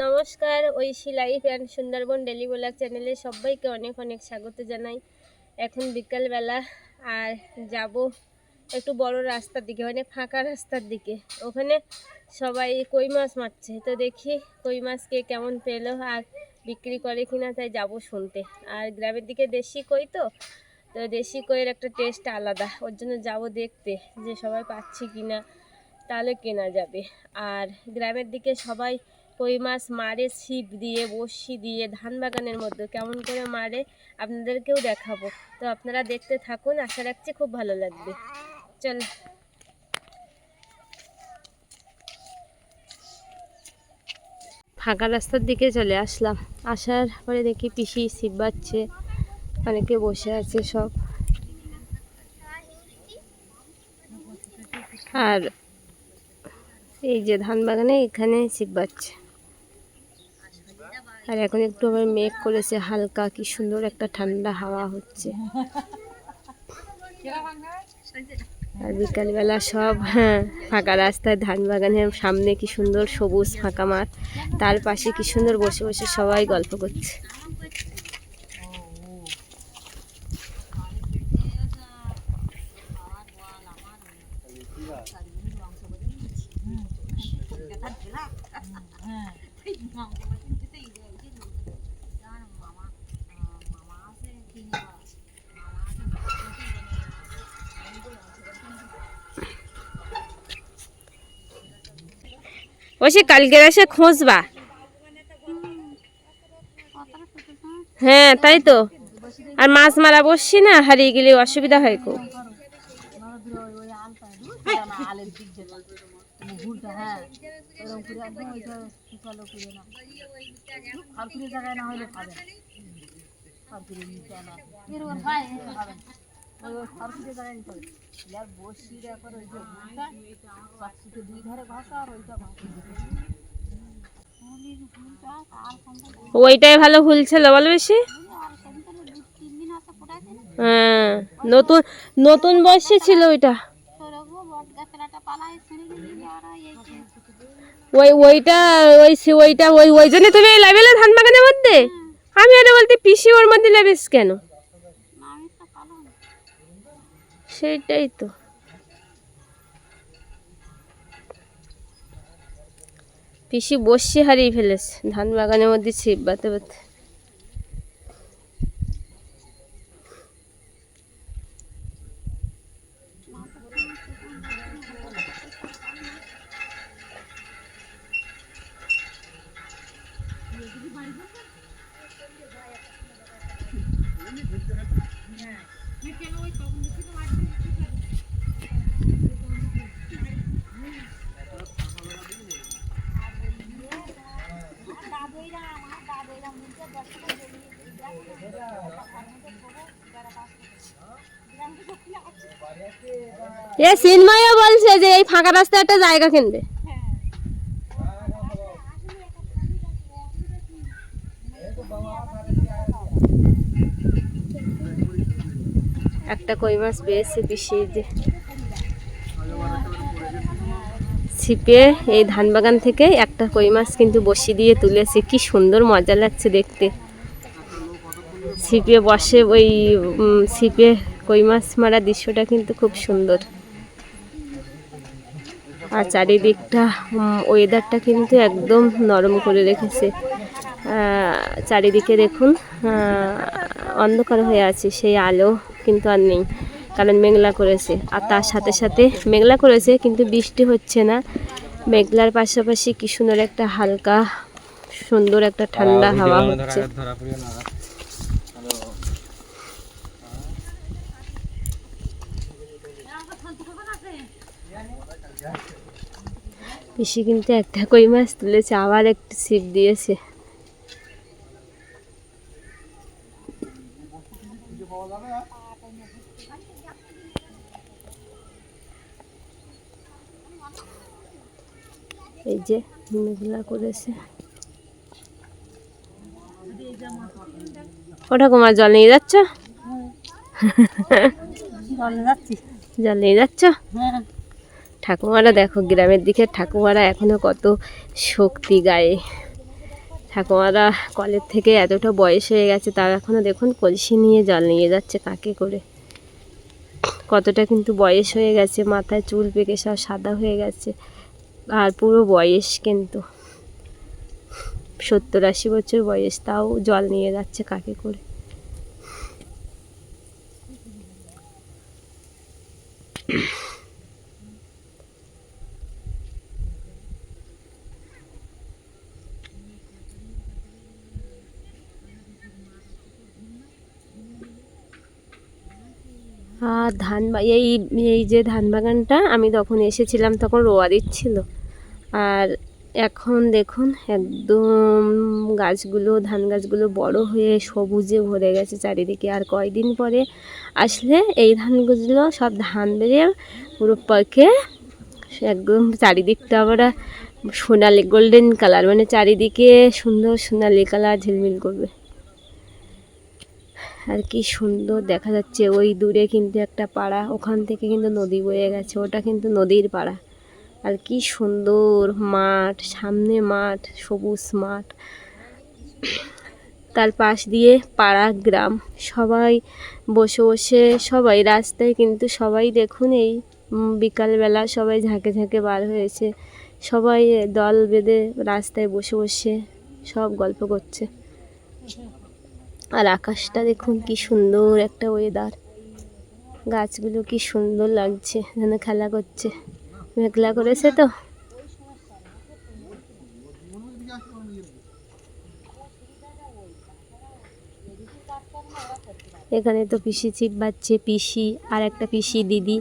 নমস্কার, Oishi life and Sundarban daily vlog চ্যানেলে সবাইকে অনেক অনেক স্বাগত জানাই। এখন বিকালবেলা আর যাব একটু বড় রাস্তার দিকে, মানে ফাঁকা রাস্তার দিকে। ওখানে সবাই কই মাছ মারছে, তো দেখি কই মাছ কে কেমন পেলো আর বিক্রি করে কিনা, তাই যাব শুনতে। আর গ্রামের দিকে দেশি কই, তো দেশি কইয়ের একটা টেস্ট আলাদা, ওর জন্য যাব দেখতে যে সবাই পাচ্ছে কিনা, তাহলে কেনা যাবে। আর গ্রামের দিকে সবাই কই মাছ মারে ছিপ দিয়ে, বড়শি দিয়ে, ধান বাগানের মধ্যে কেমন করে মারে আপনাদেরকেও দেখাবো। তো আপনারা দেখতে থাকুন, আশা রাখছি খুব ভালো লাগবে। চল, ফাঁকা রাস্তার দিকে চলে আসলাম। আসার পরে দেখি পিসি ছিপ বাচ্ছে, অনেকে বসে আছে সব। আর এই যে ধান বাগানে এখানে ছিপ বাচ্ছে। আর এখন একটু আবার মেঘ করেছে হালকা, কি সুন্দর একটা ঠান্ডা হাওয়া হচ্ছে। আর বিকালবেলা সব ফাঁকা রাস্তায় ধান বাগানের সামনে কি সুন্দর সবুজ ফাঁকা মাঠ, তার পাশে কি সুন্দর বসে বসে সবাই গল্প করছে। ওসে কালকে এসে খোঁজবা। হ্যাঁ তাই তো, আর মাছ মারা বসছি না, হারিয়ে গেলে অসুবিধা হয় খুব। ওইটাই ভালো ফুল ছিল বল বেশি। হ্যাঁ, নতুন নতুন বয়সে ছিল ওইটা। ওইটা ওই জন্য তুমি লাগালে ধান বাগানের মধ্যে। আমি আরে বলতে পিসি ওর মধ্যে লাগাইস কেন? সেটাই তো, পিসি বসে হারিয়ে ফেলেছে ধান বাগানের মধ্যে ছিপ বাতে বাতে। এ সিনময়ও বলছে যে এই ফাঁকা রাস্তায় একটা জায়গা কিনবে। একটা কই মাছ পেয়েছে পিসি, যে ছিপে এই ধান বাগান থেকে একটা কই মাছ কিন্তু বসি দিয়ে তুলেছে, কি সুন্দর মজা লাগছে দেখতে। ছিপে বসে ওই ছিপে কই মাছ মারা দৃশ্যটা কিন্তু খুব সুন্দর। আর চারিদিকটা ওয়েদারটা কিন্তু একদম নরম করে রেখেছে। চারিদিকে দেখুন অন্ধকার হয়ে আছে, সেই আলো কিন্তু আর নেই, কারণ মেঘলা করেছে। আর তার সাথে সাথে মেঘলা করেছে কিন্তু বৃষ্টি হচ্ছে না। মেঘলার পাশাপাশি কি সুন্দর একটা হালকা সুন্দর একটা ঠান্ডা হাওয়া হচ্ছে। পিসি কিন্তু একটা কই মাছ তুলেছে, আবার একটু ছিপ দিয়েছে। এই যে মেঘলা করেছে। ওটা কুমার জল নিয়ে যাচ্ছ? জল নিয়ে যাচ্ছ? ঠাকুমারা দেখো, গ্রামের দিকে ঠাকুমারা এখনো কত শক্তি গায়ে। ঠাকুমারা কলের থেকে এতটা বয়স হয়ে গেছে, তার এখনও দেখুন কলসি নিয়ে জল নিয়ে যাচ্ছে কাকে করে। কতটা কিন্তু বয়স হয়ে গেছে, মাথায় চুল পেকে সব সাদা হয়ে গেছে, আর পুরো বয়স কিন্তু 70-80 বছর বয়স, তাও জল নিয়ে যাচ্ছে কাকে করে। আর এই যে ধান বাগানটা আমি তখন এসেছিলাম তখন রোয়া দিচ্ছিল, আর এখন দেখুন একদম গাছগুলো, ধান গাছগুলো বড় হয়ে সবুজে ভরে গেছে চারিদিকে। আর কয়দিন পরে আসলে এই ধানগুলো সব ধান বেরিয়ে পুরো পাকে একদম চারিদিকটা আমরা সোনালি গোল্ডেন কালার, মানে চারিদিকে সুন্দর সোনালি কালার ঝিলমিল করবে। আর কি সুন্দর দেখা যাচ্ছে। ওই দূরে কিন্তু একটা পাড়া, ওখান থেকে কিন্তু নদী বয়ে গেছে, ওটা কিন্তু নদীর পাড়া। আর কি সুন্দর মাঠ, সামনে মাঠ, সবুজ মাঠ, তার পাশ দিয়ে পাড়া গ্রাম। সবাই বসে বসে, সবাই রাস্তায় কিন্তু সবাই দেখুন এই বিকালবেলা সবাই ঝাঁকে ঝাঁকে বার হয়েছে, সবাই দল বেঁধে রাস্তায় বসে বসে সব গল্প করছে। আর আকাশটা দেখুন কি সুন্দর একটা ওয়েদার, গাছগুলো কি সুন্দর লাগছে, যেন খেলা করছে। মেঘলা করেছে তো। এখানে তো পিসি ছিপ বাচ্ছে, পিসি আর একটা পিসি দিদি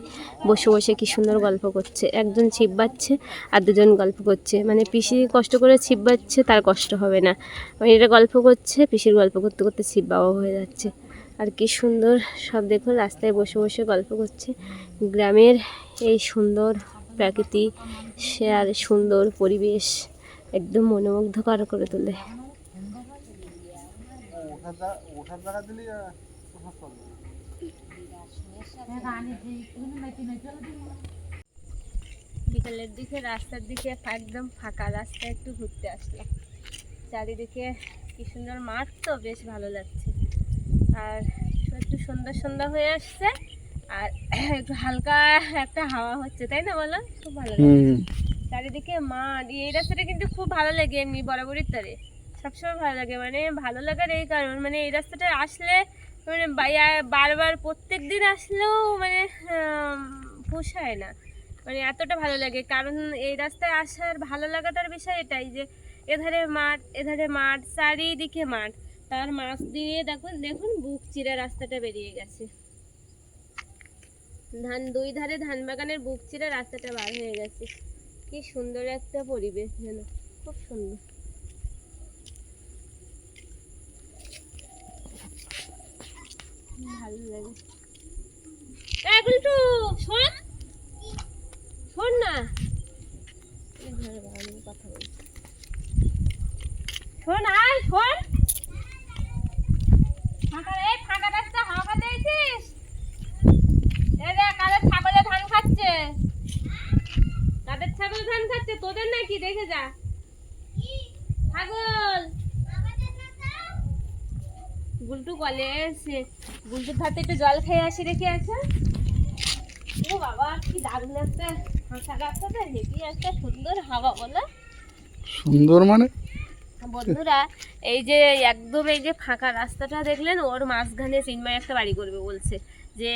বসে বসে কি সুন্দর গল্প করছে। একজন ছিপ বাচ্ছে আর দুজন গল্প করছে, মানে পিসি কষ্ট করে ছিপ বাচ্ছে, তার কষ্ট হবে না, এটা গল্প করছে, পিসির গল্প করতে করতে ছিপ বাওয়া হয়ে যাচ্ছে। আর কি সুন্দর সব দেখুন রাস্তায় বসে বসে গল্প করছে। গ্রামের এই সুন্দর প্রাকৃতি, সে আর সুন্দর পরিবেশ একদম মনোমুগ্ধকর করে তোলে। বিকালের দিকে রাস্তার দিকে একদম ফাঁকা রাস্তায় একটু ঘুরতে আসলাম। চারিদিকে কি সুন্দর মাঠ, তো বেশ ভালো লাগছে। আর একটু সন্ধ্যা সন্ধ্যা হয়ে আসছে, আর একটু হালকা একটা হাওয়া হচ্ছে, তাই না বলো? খুব ভালো লাগছে চারিদিকে মাঠ। এই রাস্তাটা কিন্তু খুব ভালো লাগে, এমনি বরাবরই তারে সবসময় ভালো লাগে। মানে ভালো লাগার এই কারণ, মানে এই রাস্তাটা আসলে মানে বারবার প্রত্যেক দিন আসলেও মানে পোষায় না, মানে এতটা ভালো লাগে। কারণ এই রাস্তায় আসার ভালো লাগাটার বিষয় এটাই যে এধারে মাঠ, চারিদিকে মাঠ, তার মাছ দিয়ে দেখুন বুক চিরা রাস্তাটা বেরিয়ে গেছে। দুই ধারে ধান বাগানের বুক চিরা রাস্তাটা বার হয়ে গেছে। কি সুন্দর একটা পরিবেশ, যেন খুব সুন্দর। ভালো লাগে। শোন না, কথা বলছি, শোন আয় শোন। ফাঁকা রাস্তা হাওয়া দিয়েছিস, কাদের ছাগলে ধান খাচ্ছে, কাদের ছাগল ধান খাচ্ছে, তোদের নাকি? দেখে যা, ছাগল। গুলটু কলে এসে গুলটুর ধাতে একটু জল খেয়ে আসি রেখে আছে। ও বাবা, কি দারুণ একটা ফাঁকা রাস্তাটা, হেভি একটা সুন্দর হাওয়া, বলো সুন্দর মানে। বন্ধুরা এই যে একদম এই যে ফাঁকা রাস্তাটা দেখলেন, ওর মাঝখানে চিন্ময় একটা বাড়ি করবে বলছে, যে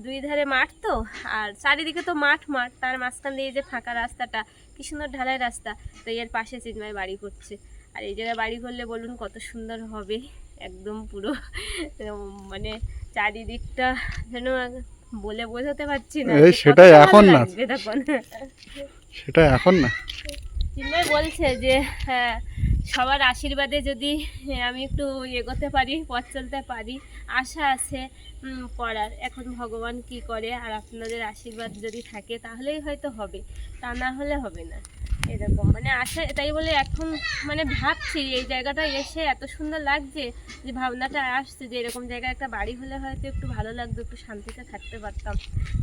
দুই ধারে মাঠ তো, আর চারিদিকে তো মাঠ, তার মাঝখান দিয়ে যে ফাঁকা রাস্তাটা, কি সুন্দর ঢালাই রাস্তা, তো এর পাশে চিন্ময় বাড়ি করছে। আর এই জায়গায় বাড়ি করলে বলুন কত সুন্দর হবে, একদম পুরো মানে চারিদিকটা যেন বলে বোঝাতে পারছি না। সেটাই এখন না, সেটা এখন না। চিন্ময় বলছে যে হ্যাঁ, সবার আশীর্বাদে যদি আমি একটু এগোতে পারি, পথ চলতে পারি, আশা আছে করার। এখন ভগবান কি করে, আর আপনাদের আশীর্বাদ যদি থাকে তাহলেই হয়তো হবে, তা না হলে হবে না, এরকম মানে আশা। তাই বলে এখন মানে ভাবছি এই জায়গাটা এসে এত সুন্দর লাগছে, যে ভাবনাটা আসছে যে এরকম জায়গায় একটা বাড়ি হলে হয়তো একটু ভালো লাগতো, একটু শান্তিতে থাকতে পারতাম,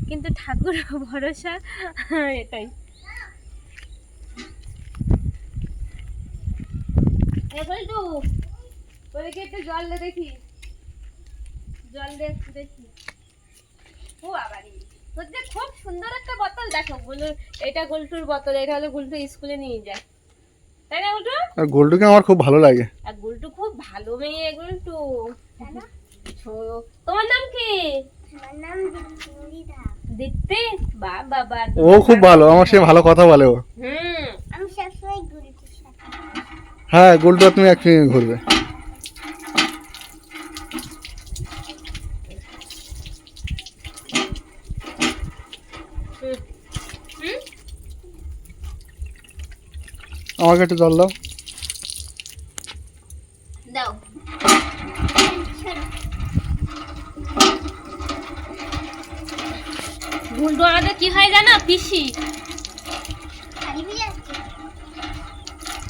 কিন্তু ঠাকুর ভরসা এটাই। বলটু ওদিকে একটু জল দে দেখি, জল দে একটু দেখি। ও আবারই হচ্ছে খুব সুন্দর একটা বোতল, দেখো গুলু, এটা গুলটুর বোতল, এটা হলো গুলটু স্কুলে নিয়ে যায়, তাই না গুলটু? আর গোল্ডুকে আমার খুব ভালো লাগে। আর গুলটু খুব ভালো মেয়ে গুলটু। তোমার নাম কি? আমার নাম দিদিদা। দিতে বাবা ও খুব ভালো, আমার সে ভালো কথা বলে ও। আমি সবসময় গুলটির সাথে। হ্যাঁ গোল্ডু তুমি একসঙ্গে ঘুরবে। আমাকে একটু জল দাও। দাও। গুলটু আমাদের কি হয় জানো? পিসি। খালি যাচ্ছে।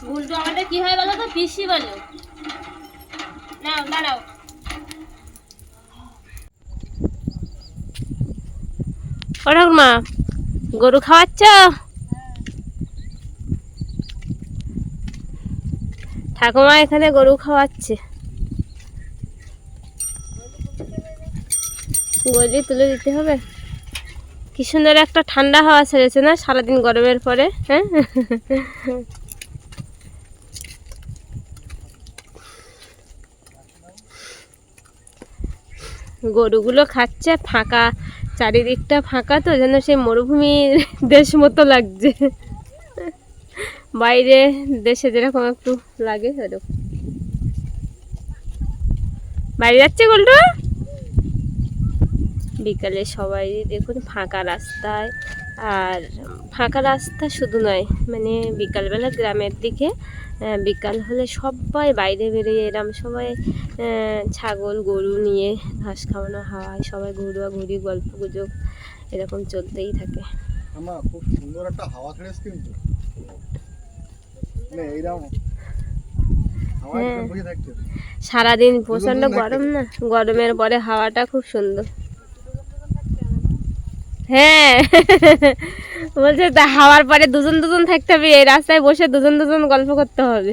গুলটু আমাদের কি হয় বলো তো? পিসি বলো। নাও দাঁড়াও। মা গরু খাওয়াচ্ছ? ঠাকুমা এখানে গরু খাওয়াচ্ছে। গলি তুলে দিতে হবে। কি সুন্দর একটা ঠান্ডা হাওয়া ছেড়েছে না সারাদিন গরমের পরে, হ্যাঁ? গরুগুলো খাচ্ছে, ফাঁকা চারিদিকটা ফাঁকা, তো যেন সেই মরুভূমির দেশ মতো লাগছে, বাইরে দেশে যেরকম একটু লাগে ওরকম। বাইরে যাচ্ছে গুলটু। বিকালে সবাই দেখুন ফাঁকা রাস্তায়, আর ফাঁকা রাস্তা শুধু নয়, মানে বিকালবেলা গ্রামের দিকে বিকাল হলে সবাই বাইরে বেরিয়ে এরম সবাই ছাগল গরু নিয়ে ঘাস খাওয়ানো হাওয়ায় সবাই ঘুরি গল্প গুজব এরকম চলতেই থাকে। আমার খুব সুন্দর একটা হাওয়া ছেড়েছে কিন্তু, মানে এইরকম সারাদিন প্রচন্ড গরম না, গরমের পরে হাওয়াটা খুব সুন্দর। হ্যাঁ বলছে হাওয়ার পরে দুজন দুজন থাকতে হবে, এই রাস্তায় বসে দুজন দুজন গল্প করতে হবে।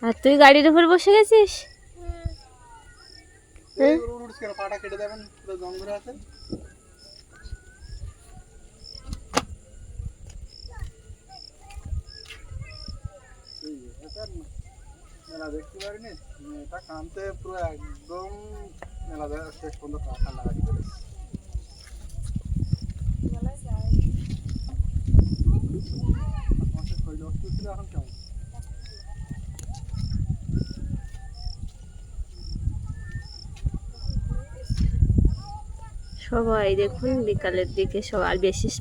আর তুই গাড়ির উপর বসে গেছিস? পাটা কেটে দেবেন, পুরো জঙ্গলে আছে। মেলা দেখতে পারিনি, এটা কানতে পুরো একদম মেলা শেষ পর্যন্ত ঠান্ডা গাড়ি করেছে। এখন কেমন? সবাই দেখুন বিকালের দিকে সবাই,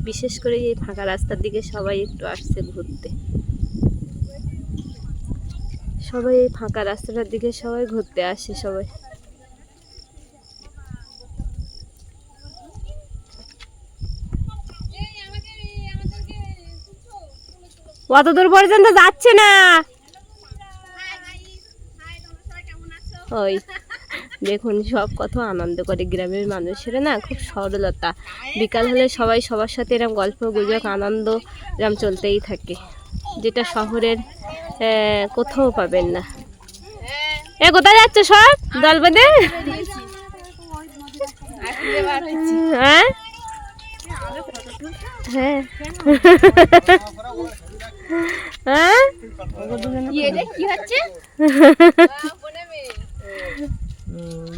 বিশেষ করে এই ফাঁকা রাস্তার দিকে সবাই একটু আসছে ঘুরতে। সবাই এই ফাঁকা রাস্তাটার দিকে সবাই ঘুরতে আসে সবাই। অত দূর পর্যন্ত যাচ্ছে না। ওই দেখুন সব কত আনন্দ করে গ্রামের মানুষেরা না, খুব সরলতা। বিকাল হলে সবাই সবার সাথে এরকম গল্প গুজব আনন্দ এরকম চলতেই থাকে, যেটা শহরের কোথাও পাবেন না। এ কোথায় যাচ্ছ সব দল বেঁধে? হ্যাঁ হ্যাঁ হ্যাঁ কি হচ্ছে?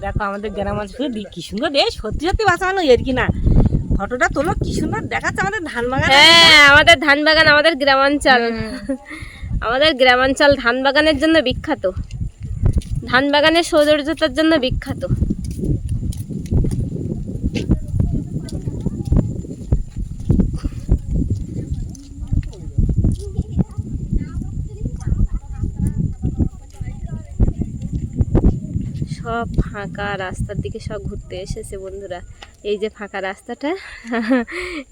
দেখো আমাদের গ্রাম অঞ্চলে কি সুন্দর বেশ, সত্যি সত্যি বাঁচানো এর কি না, ফটোটা তোলো কি সুন্দর দেখাচ্ছে আমাদের ধান বাগান। হ্যাঁ আমাদের ধান বাগান, আমাদের গ্রামাঞ্চল, আমাদের গ্রামাঞ্চল ধান বাগানের জন্য বিখ্যাত, ধান বাগানের সৌন্দর্যতার জন্য বিখ্যাত। সব ফাঁকা রাস্তার দিকে সব ঘুরতে এসেছে বন্ধুরা। এই যে ফাঁকা রাস্তাটা,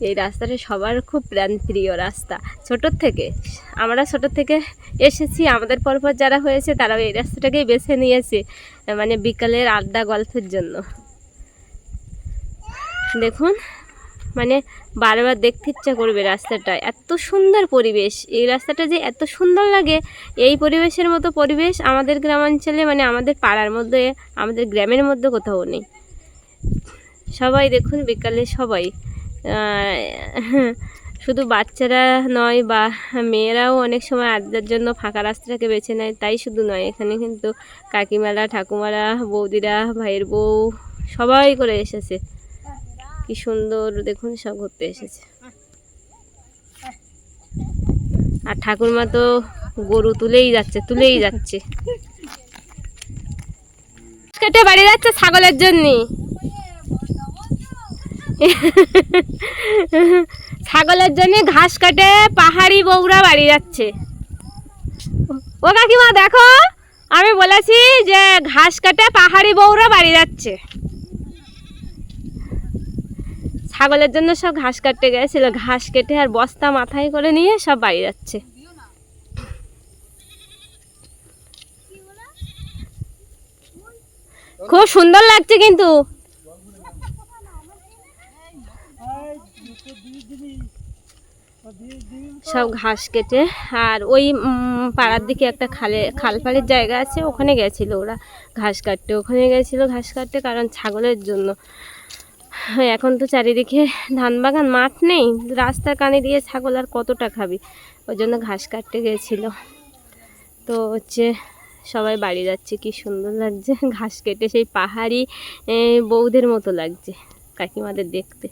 এই রাস্তাটা সবার খুব প্রাণপ্রিয় রাস্তা। ছোটোর থেকে আমরা ছোটোর থেকে এসেছি, আমাদের পরপর যারা হয়েছে তারাও এই রাস্তাটাকেই বেছে নিয়েছে, মানে বিকালের আড্ডা গল্পের জন্য। দেখুন মানে বারবার দেখতে ইচ্ছা করবে রাস্তাটা, এত সুন্দর পরিবেশ। এই রাস্তাটা যে এত সুন্দর লাগে, এই পরিবেশের মতো পরিবেশ আমাদের গ্রামাঞ্চলে মানে আমাদের পাড়ার মধ্যে, আমাদের গ্রামের মধ্যে কোথাও নেই। সবাই দেখুন বিকালে সবাই শুধু বাচ্চারা নয় বা মেয়েরাও অনেক সময় আড্ডার জন্য ফাঁকা রাস্তাটাকে বেছে নেয়। তাই শুধু নয়, এখানে কিন্তু কাকিমারা, ঠাকুমারা, বৌদিরা, ভাইয়ের বউ সবাই করে এসেছে। কি সুন্দর দেখুন, সব ঘুরতে এসেছে। আর ঠাকুরমা তো গরু তুলেই যাচ্ছে কেটে বাড়ি যাচ্ছে ছাগলের জন্য। ছাগলের জন্য ঘাস কাটে পাহাড়ি বউরা বাড়ি যাচ্ছে। ও কাকিমা দেখো, আমি বলেছি যে ঘাস কাটে পাহাড়ি বউরা বাড়ি যাচ্ছে। ছাগলের জন্য সব ঘাস কাটতে গেছিল, ঘাস কেটে আর বস্তা মাথায় করে নিয়ে সব বাড়ি যাচ্ছে। খুব সুন্দর লাগছে কিন্তু। সব ঘাস কেটে, আর ওই পাড়ার দিকে একটা খালপাড়ের জায়গা আছে, ওখানে গেছিল ওরা ঘাস কাটতে, কারণ ছাগলের জন্য। এখন তো চারিদিকে ধান বাগান, মাঠ নেই, রাস্তার কানে দিয়ে ছাগল আর কতটা খাবি, ওই জন্য ঘাস কাটতে গেছিল। তো হচ্ছে সবাই বাড়ি যাচ্ছে। কি সুন্দর লাগছে ঘাস কেটে, সেই পাহাড়ি বউদের মতো লাগছে কাকিমাদের দেখতে।